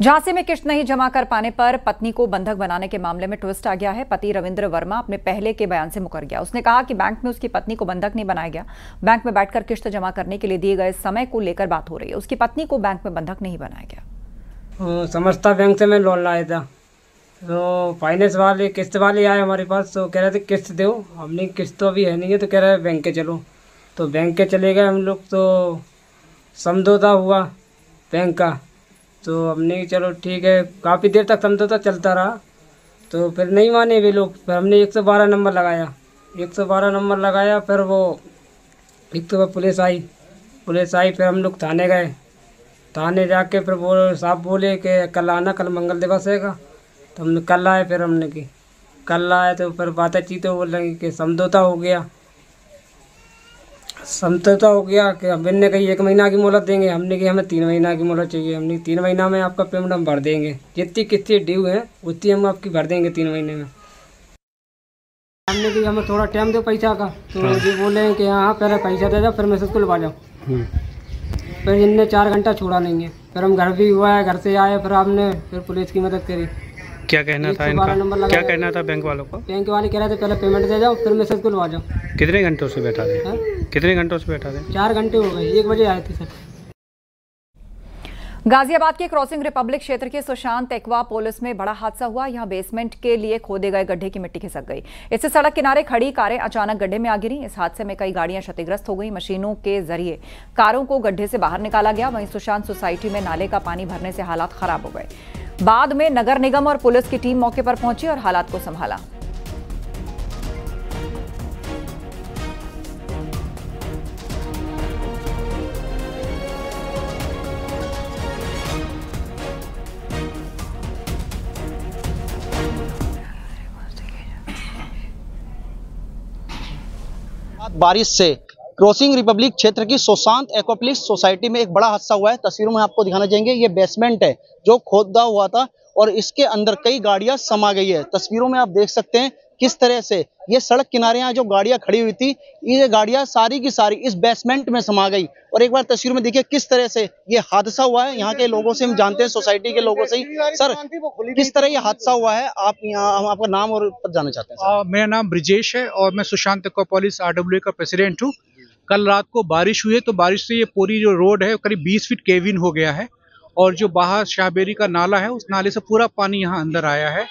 झांसी में किश्त नहीं जमा कर पाने पर पत्नी को बंधक बनाने के मामले में ट्विस्ट आ गया है। पति रविंद्र वर्मा अपने पहले के बयान से मुकर गया। उसने कहा कि बैंक में उसकी पत्नी को बंधक नहीं बनाया गया। बैंक में बैठकर किश्त जमा करने के लिए दिए गए समय को लेकर बात हो रही है। उसकी पत्नी को बैंक में बंधक नहीं बनाया गया। समझता बैंक से मैं लोन लाया था, तो फाइनेंस वाले किस्त वाले आए हमारे पास, तो कह रहे थे किस्त दो। हमने किस्त तो अभी है नहीं है, तो कह रहे बैंक के चलो। तो बैंक के चले गए हम लोग, तो समझौता हुआ बैंक का। तो हमने चलो ठीक है, काफ़ी देर तक समझौता चलता रहा। तो फिर नहीं माने वे लोग। फिर हमने 112 नंबर लगाया। 112 नंबर लगाया, फिर वो एक तो पुलिस आई। फिर हम लोग थाने गए। थाने जाके फिर वो साहब बोले कि कल आना, कल मंगल दिवस हैगा। तो हमने कल आए। फिर हमने की कल आए तो फिर बातचीत बोल रहे कि समझौता हो गया कि हमने कही 1 महीना की मोहलत देंगे। हमने कही हमें 3 महीना की मोहलत चाहिए। हमने 3 महीना में आपका पेमेंट हम भर देंगे, जितनी किस्त ड्यू है उतनी हम आपकी भर देंगे 3 महीने में। हमने कही हमें थोड़ा टाइम दो पैसा का। तो ये बोले कि हाँ पहले पैसा दे जाओ, फिर मैसेज को लगा जाओ। फिर इनने 4 घंटा छोड़ा नहीं है। फिर हम घर भी हुआ है, घर से आए, फिर हमने फिर पुलिस की मदद करी। क्या कहना था इनका? क्या कहना था बैंक वालों को? बैंक वाले कह रहे थे पहले पेमेंट दे जाओ, फिर मैसेज को लगा जाओ। कितने घंटों से बैठा थे? कितने घंटों से बैठा थे? 4 घंटे हो गए। 1 बजे आए थे सर। गाजियाबाद के क्रॉसिंग रिपब्लिक क्षेत्र के सुशांत एक्वा पुलिस में बड़ा हादसा हुआ। यहां बेसमेंट के लिए खोदे गए गड्ढे की मिट्टी खिसक गई। इससे सड़क किनारे खड़ी कारें अचानक गड्ढे में आ गिरी। इस हादसे में कई गाड़ियां क्षतिग्रस्त हो गई। मशीनों के जरिए कारों को गड्ढे से बाहर निकाला गया। वहीं सुशांत सोसाइटी में नाले का पानी भरने से हालात खराब हो गए। बाद में नगर निगम और पुलिस की टीम मौके पर पहुंची और हालात को संभाला। बारिश से क्रॉसिंग रिपब्लिक क्षेत्र की सुशांत एक्वाप्लिक्स सोसाइटी में एक बड़ा हादसा हुआ है। तस्वीरों में आपको दिखाना चाहेंगे, ये बेसमेंट है जो खोदा हुआ था और इसके अंदर कई गाड़ियां समा गई है। तस्वीरों में आप देख सकते हैं किस तरह से ये सड़क किनारे यहाँ जो गाड़ियां खड़ी हुई थी, ये गाड़ियां सारी की सारी इस बेसमेंट में समा गई। और एक बार तस्वीर में देखिए किस तरह से ये हादसा हुआ है। यहाँ के लोगों से हम जानते हैं, सोसाइटी के लोगों से ही। सर, किस तरह ये हादसा हुआ है? आप यहाँ, हम आपका नाम और पद जानना चाहते हैं। मेरा नाम ब्रिजेश है और मैं सुशांत एक्वाप्लिक्स RWA का प्रेसिडेंट हूँ। कल रात को बारिश हुई है, तो बारिश से ये पूरी जो रोड है करीब 20 फीट केविन हो गया है। और जो बाहर शाहबेरी का नाला है, उस नाले से पूरा पानी यहाँ अंदर आया है।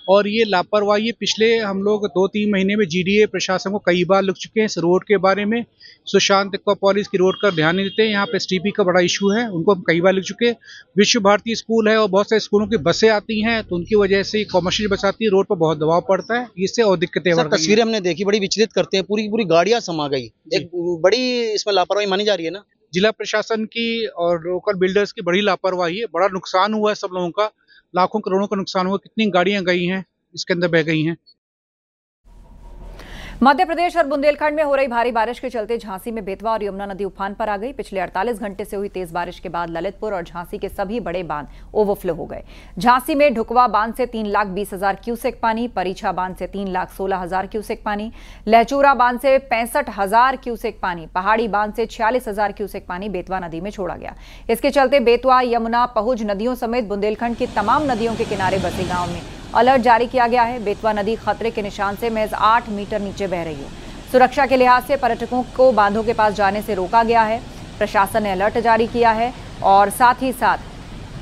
और ये लापरवाही पिछले हम लोग 2-3 महीने में GDA प्रशासन को कई बार लिख चुके हैं इस रोड के बारे में। सुशांत एक्वाप्लिक्स की रोड का ध्यान नहीं देते हैं। यहाँ पे STP का बड़ा इशू है, उनको हम कई बार लिख चुके हैं। विश्व भारती स्कूल है और बहुत सारे स्कूलों की बसें आती हैं, तो उनकी वजह से कॉमर्शियल बस आती है, रोड पर बहुत दबाव पड़ता है, इससे और दिक्कतें बढ़ रही हैं। तस्वीरें हमने देखी, बड़ी विचलित करते हैं। पूरी पूरी गाड़ियां समा गई। एक बड़ी इसमें लापरवाही मानी जा रही है ना? जिला प्रशासन की और लोकल बिल्डर्स की बड़ी लापरवाही है। बड़ा नुकसान हुआ है सब लोगों का, लाखों करोड़ों का नुकसान हुआ। कितनी गाड़ियां गई हैं, इसके अंदर बह गई हैं। मध्य प्रदेश और बुंदेलखंड में हो रही भारी बारिश के चलते झांसी में बेतवा और यमुना नदी उफान पर आ गई। पिछले 48 घंटे से हुई तेज बारिश के बाद ललितपुर और झांसी के सभी बड़े बांध ओवरफ्लो हो गए। झांसी में ढुकवा बांध से 3,20,000 क्यूसेक पानी, परीछा बांध से 3,16,000 क्यूसेक पानी, लहचूरा बांध से 65,000 क्यूसेक पानी, पहाड़ी बांध से 46,000 क्यूसेक पानी बेतवा नदी में छोड़ा गया। इसके चलते बेतवा, यमुना, पहुज नदियों समेत बुंदेलखंड की तमाम नदियों के किनारे बसे गांव में अलर्ट जारी किया गया है। बेतवा नदी खतरे के निशान से महज 8 मीटर नीचे बह रही है। सुरक्षा के लिहाज से पर्यटकों को बांधों के पास जाने से रोका गया है। प्रशासन ने अलर्ट जारी किया है और साथ ही साथ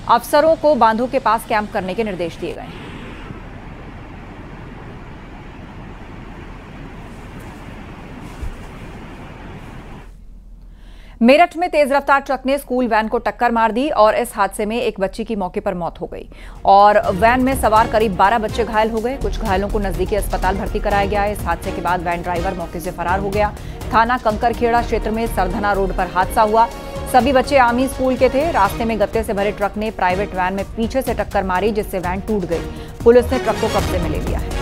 अफसरों को बांधों के पास कैंप करने के निर्देश दिए गए हैं। मेरठ में तेज रफ्तार ट्रक ने स्कूल वैन को टक्कर मार दी और इस हादसे में एक बच्ची की मौके पर मौत हो गई और वैन में सवार करीब 12 बच्चे घायल हो गए। कुछ घायलों को नजदीकी अस्पताल भर्ती कराया गया है। इस हादसे के बाद वैन ड्राइवर मौके से फरार हो गया। थाना कंकरखेड़ा क्षेत्र में सरधना रोड पर हादसा हुआ। सभी बच्चे आर्मी स्कूल के थे। रास्ते में गत्ते से भरे ट्रक ने प्राइवेट वैन में पीछे से टक्कर मारी, जिससे वैन टूट गई। पुलिस ने ट्रक को कब्जे में ले लिया है।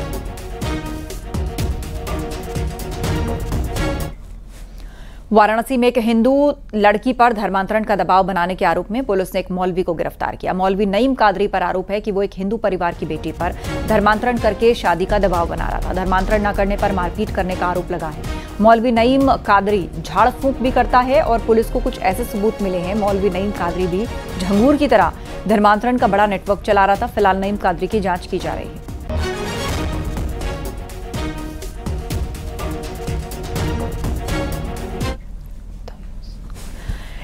वाराणसी में एक हिंदू लड़की पर धर्मांतरण का दबाव बनाने के आरोप में पुलिस ने एक मौलवी को गिरफ्तार किया। मौलवी नईम कादरी पर आरोप है कि वो एक हिंदू परिवार की बेटी पर धर्मांतरण करके शादी का दबाव बना रहा था। धर्मांतरण न करने पर मारपीट करने का आरोप लगा है। मौलवी नईम कादरी झाड़ फूंक भी करता है और पुलिस को कुछ ऐसे सबूत मिले हैं। मौलवी नईम कादरी भी झंगूर की तरह धर्मांतरण का बड़ा नेटवर्क चला रहा था। फिलहाल नईम कादरी की जांच की जा रही है।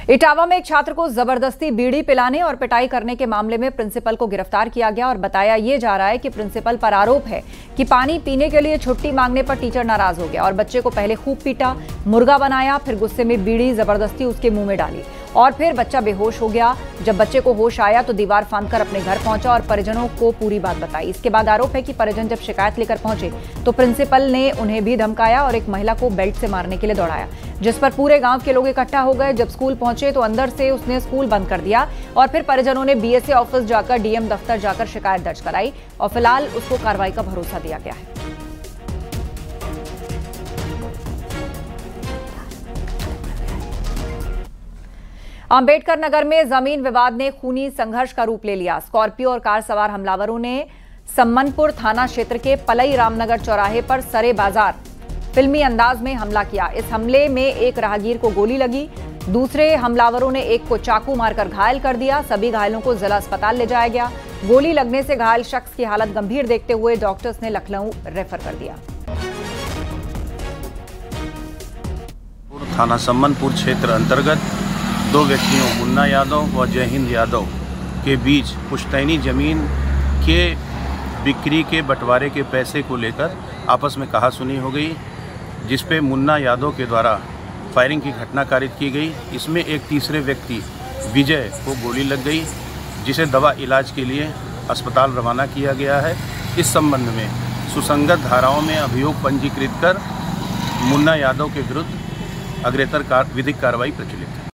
इटावा में एक छात्र को जबरदस्ती बीड़ी पिलाने और पिटाई करने के मामले में प्रिंसिपल को गिरफ्तार किया गया और बताया ये जा रहा है कि प्रिंसिपल पर आरोप है कि पानी पीने के लिए छुट्टी मांगने पर टीचर नाराज हो गया और बच्चे को पहले खूब पीटा, मुर्गा बनाया, फिर गुस्से में बीड़ी जबरदस्ती उसके मुंह में डाली और फिर बच्चा बेहोश हो गया। जब बच्चे को होश आया तो दीवार फांदकर अपने घर पहुंचा और परिजनों को पूरी बात बताई। इसके बाद आरोप है कि परिजन जब शिकायत लेकर पहुंचे तो प्रिंसिपल ने उन्हें भी धमकाया और एक महिला को बेल्ट से मारने के लिए दौड़ाया, जिस पर पूरे गांव के लोग इकट्ठा हो गए। जब स्कूल पहुंचे तो अंदर से उसने स्कूल बंद कर दिया और फिर परिजनों ने बीएसए ऑफिस जाकर डीएम दफ्तर जाकर शिकायत दर्ज कराई और फिलहाल उसको कार्रवाई का भरोसा दिया गया है। अंबेडकर नगर में जमीन विवाद ने खूनी संघर्ष का रूप ले लिया। स्कॉर्पियो और कार सवार हमलावरों ने सम्मनपुर थाना क्षेत्र के पलई रामनगर चौराहे पर सरे बाजार फिल्मी अंदाज में हमला किया। इस हमले में एक राहगीर को गोली लगी, दूसरे हमलावरों ने एक को चाकू मारकर घायल कर दिया। सभी घायलों को जिला अस्पताल ले जाया गया। गोली लगने से घायल शख्स की हालत गंभीर देखते हुए डॉक्टर्स ने लखनऊ रेफर कर दिया। थाना सम्मनपुर क्षेत्र अंतर्गत दो व्यक्तियों मुन्ना यादव व जयहिंद यादव के बीच पुश्तैनी जमीन के बिक्री के बंटवारे के पैसे को लेकर आपस में कहासुनी हो गई, जिस पे मुन्ना यादव के द्वारा फायरिंग की घटना कारित की गई। इसमें एक तीसरे व्यक्ति विजय को गोली लग गई, जिसे दवा इलाज के लिए अस्पताल रवाना किया गया है। इस संबंध में सुसंगत धाराओं में अभियोग पंजीकृत कर मुन्ना यादव के विरुद्ध अग्रेतर विधिक कार्रवाई प्रचलित है।